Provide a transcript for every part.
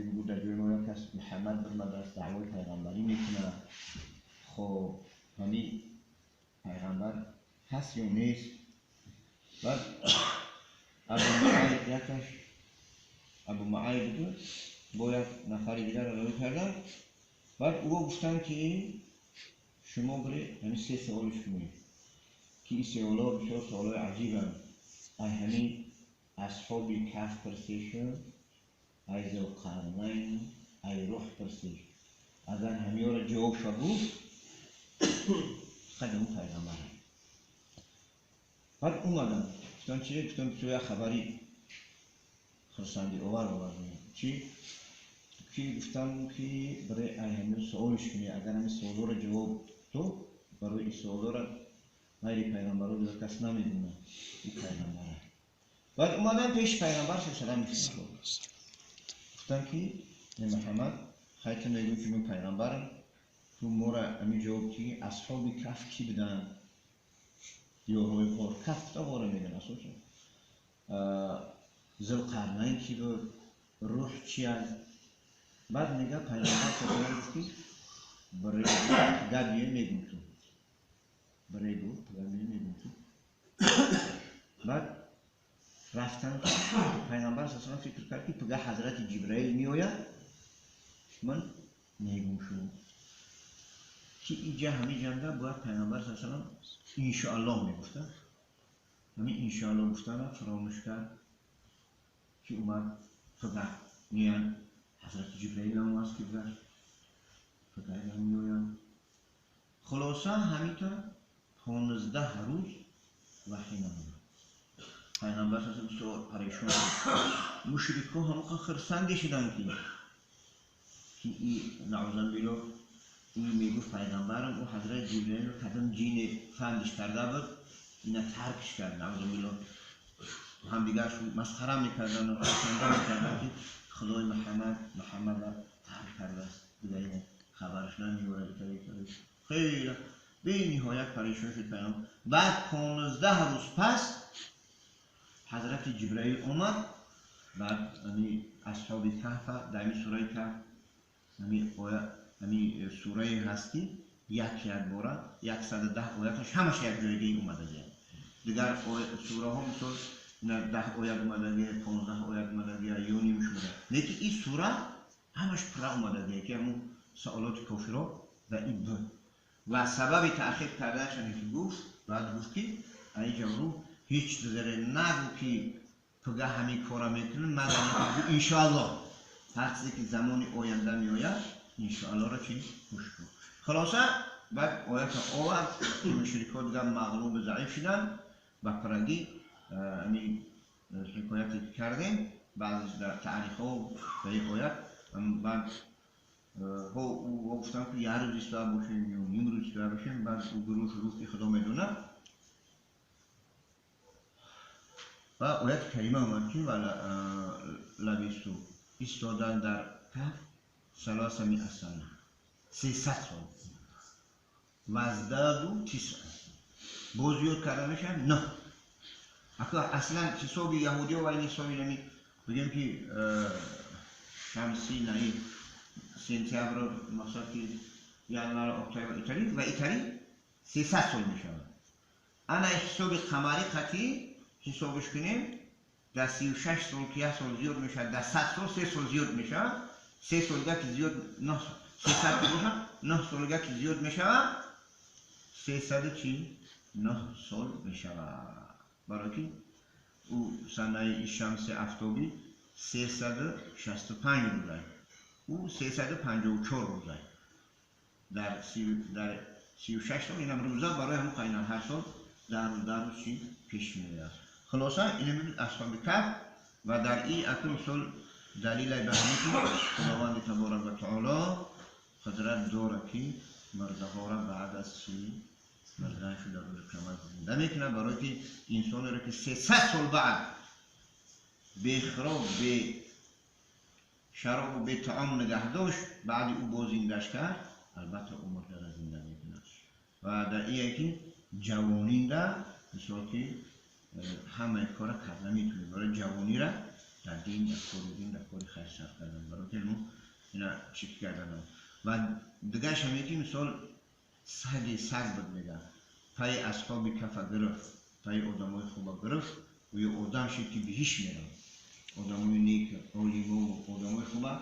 میگو در جای ما کس محمد برمد از دعوای پیغمبری میکنه. خب همین پیغمبر هست یا نیست؟ بعد ابو معاید بود با یک نفر دیگر رو کردن. بعد او گفتن که شما برای همین 3 سوالش کنید که این سوالا بسیار سوالای عجیبن. ای همین اصحاب کهف پرسیشن، ای ذوالقرنین، ای روح پرسیش. اگر همه را جواب شد قدم پیغمبر. بعد اومدن گفتن چیه؟ گفتن توی خبری خرسندی آوردن. چی؟ که گفتن که برای همین سوالش کنی. اگر همین سوالا را جواب تو برای این سوالا را غیر پیغمبر رو دیگر کس نمیدونه این پیغمبره. بعد اومدن پیش پیغمبر صلی الله علیه و گفتن که محمد خیلی میگو که من پیغمبرم، تو مورا امی جواب که اصحاب کهف کی بدن یا روی خور کهف تا باره میگن اساسا ذوالقرنین کی بود، روح چی هست. بعد میگه پیغمبر صلی الله علیه و برای گدیه میگم تو برای بود میگم تو. بعد رفتن پیغمبر صلی الله علیه و فکر کرد که پگه حضرت جبرئیل میآید من میگم شو که اینجا همین جنده باید پیغمبر صلی الله علیه و انشاءالله میگفته. همین انشاءالله گفتن فراموش کرد که اومد پگه میان حضرت جبرئیل هم هست که پگه هم میآید. خلاصه همینطور 15 روز وحی نمونه. پیغمبر صلی الله علیه و سال پریشان بود. مشرک‌ها هم خرسندی شدن که این نعوذ بالله این میگفت پیغمبرم و حضرت جبرئیل رو قدم جین فهمش کرده بود اینا ترکش کرد. نعوذ بالله هم دیگرش مسخره میکردن و خرسنده میکردن که خدای محمد را ترک کرده است دیگه این خبرش نمیبره. خیلی به نهایت پریشان شد پیغمبر. بعد 15 روز پس حضرت جبرئیل اومد. بعد امی اصحاب کهف در این سوره کهف امی سوره هستی یک باره 110 آیاتش همش یک جایگی اومده دیگر سوره ها مثل 10 آیات اومده 15 آیات اومده یا نیم شده. لیکن این سوره همش پر اومده که همون سوالات کافرها در این بود و سبب تأخیر کردنشان که گفت. بعد گفت که ای جمرو هیچ ذره نگو که پگه همین کارا میکنن مگر انشاءالله هر چیزی که زمان آینده میآید انشاءالله را چی گوش کن. خلاصه بعد آیت آورد که مشرکان دیگر مغلوب و ضعیف شدن و پرگی همین حکایتی که کردیم بعد در تعریف ها در یک آیت. بعد او گفتن که یه روز ایستگاه باشیم یا نیم روز ایستگاه باشیم. بعد او گروه شروع که خدا میدونه و آیت کریمه اومد که لبیستو ایستادن در کهف 300 سنه 300 سال وزدادو 9 بازیاد کردنشن نه. اصلا حساب یهودی و این حسابی نمی بگیم که شمسی نه سنتیابر مثلا که ینوار اکتبر ایتالی و ایتالی 300 سال می شود. انا حساب قمری قطعی حسابش کنیم در 36 سال که 1 سال زیاد می شود، در 100 سال 3 سال زیاد می شود. 3 سال که زیاد 9 سال که زیاد می شود 309 سال می شود. برای که او سنه شمس افتابی 365 روزه او 354 روزه در 36 سال. اینم روزه برای همون قینا هر سال در روز چی پیش میاد. خلاصه این اصحاب کهف و در این اکل سال دلیل به همین که خداوند تبارک و تعالی قدرت داره که مرده ها را بعد از مردن شده روز قیامت زنده میکنه. برای که انسان را که 300 سال بعد به خراب به شراب و به طعام نگه داشت بعد او باز زندهش کرد البته عمر را زنده میکنه. و در این که جوانین را مثلا که همه کار کردن میتونه. برای جوانی را در دین در کار دین در کار خیر صرف کردن. برای که اینا چیک کردن و دیگه شمیتی مثال سگ بود میگه پای اصحاب کفا گرفت پای آدمای خوبا گرفت و یه آدم شد که بهش میرم آدمای نیک اولیمو و آدمای خوبا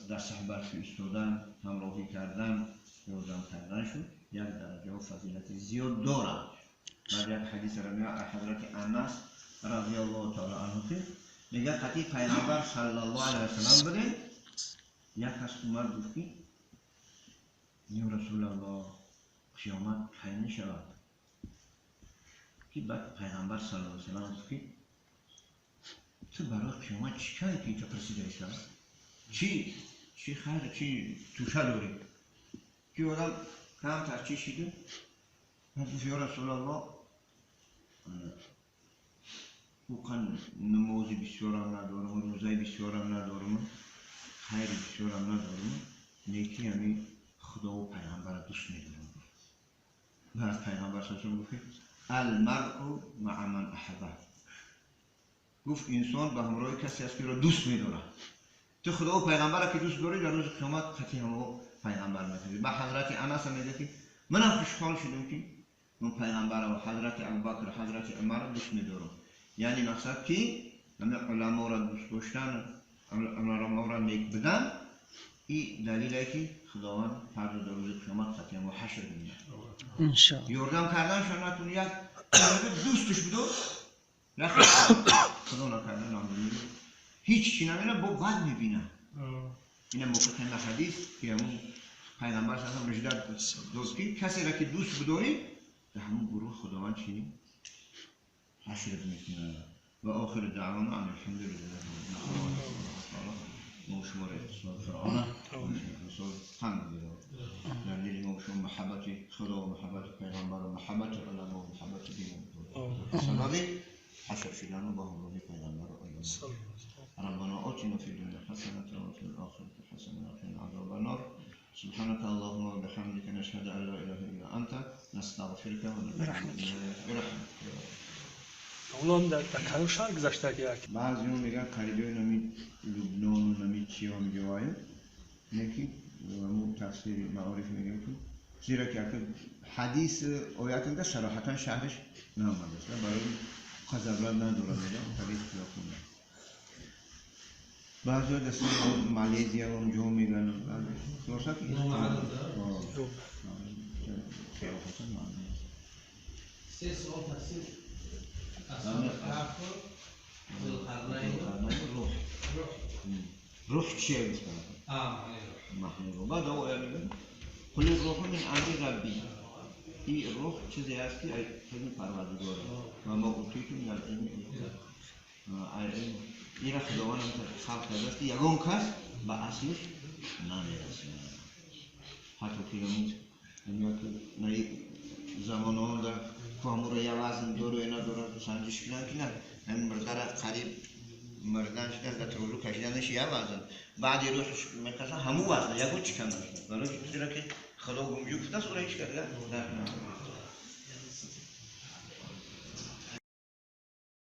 در صحبت ایستادن همراهی کردن یادم کردن شد یک درجه و فضیلت زیاد داره بعد یک حدیث را میگه حضرت انس رضی الله تعالی عنه که میگه قطعی پیغمبر صلی الله علیه وسلم بوده یک کس اومد گفت که یا رسول الله قیامت کی نشود که بعد پیغمبر صلی الله علیه وسلم گفت که تو برای قیامت چیکاری که تو پرسیده ایسا چی خیر چی توشه داری که آدم کم تر چی شده گفت یا رسول الله اوقن نمازی بسیارم ندارم روزه بسیارم ندارم خیر بسیارم ندارم نیکی همی خدا و پیغمبر دوست میدارم بعد پیغمبر صلی الله علیه و آله گفت المرء مع من احبه گفت انسان به همراه کسی است که را دوست میداره تو خدا و پیغمبر را که دوست داری در روز قیامت قطعی همو پیغمبر میتونی به حضرت انس میگه که منم خوشحال شدم که من پیغمبر و حضرت ابوبکر حضرت عمر را دوست میدارم یعنی مقصد که همه علما را دوست داشتن علما را نیک بدن این دلیلی که خداوند هر روز قیامت قطعی همو حشر میده انشاءالله یاردم کردنشان نتونی یک دوستش بدو نخیر خدا نکرده نامونی هیچ چی نمینه با بد میبینه اینه موقع حدیث که همون پیغمبر صلی الله علیه و آله دوست که کسی را که دوست بداری در همون گروه خداوند چی حشر میکنه و آخر دعوانا ان الحمد لله ما شما را اتصال فرعانه رسول حمد لله دلیل ما شما محبت خدا و محبت پیغمبر و محبت علما و محبت دین سببی حشر شدن با همراهی پیغمبر و علما ربنا آتنا في الدنيا حسنة وفي الآخرة حسنة وقنا عذاب النار سبحانك اللهم وبحمدك نشهد أن لا إله إلا أنت نستغفرك ونتوب إليك برحمتك اونم در کانون شهر گذاشته که بعضی ها میگن قریبه نمی لبنان و نمی چی ها میگه وایم یکی مو تفسیر معارف میگم که زیرا که حدیث آیت ده صراحتا شهرش نامده است برای قذرات نداره میگم حدیث خلافونه بعضی ها دسته مالیزیا و اونجا میگن خلاصه که صراحتا معنی سه سوال تفسیر اصلا کافر روح چیه بسید؟ معنی روح بعد او میگن قل الروح من امر ربی این روح چیزی هست که خیلی پروردگاره و ما اوتیتم من العلم این را خداوند خلق کرده است یگان کس به اصلش نمیرسه حتی که نمی زمان ها در کامور یا وزن دور و اینا دور سنجش کنن که نه همین مرده را قریب مردن شده در ترولو کشیدنش یا وزن بعد یه روزش میکشن همون وزن یکو چی کم نشده برای چیزی را که خدا گمجو کده است او را هیچ کرده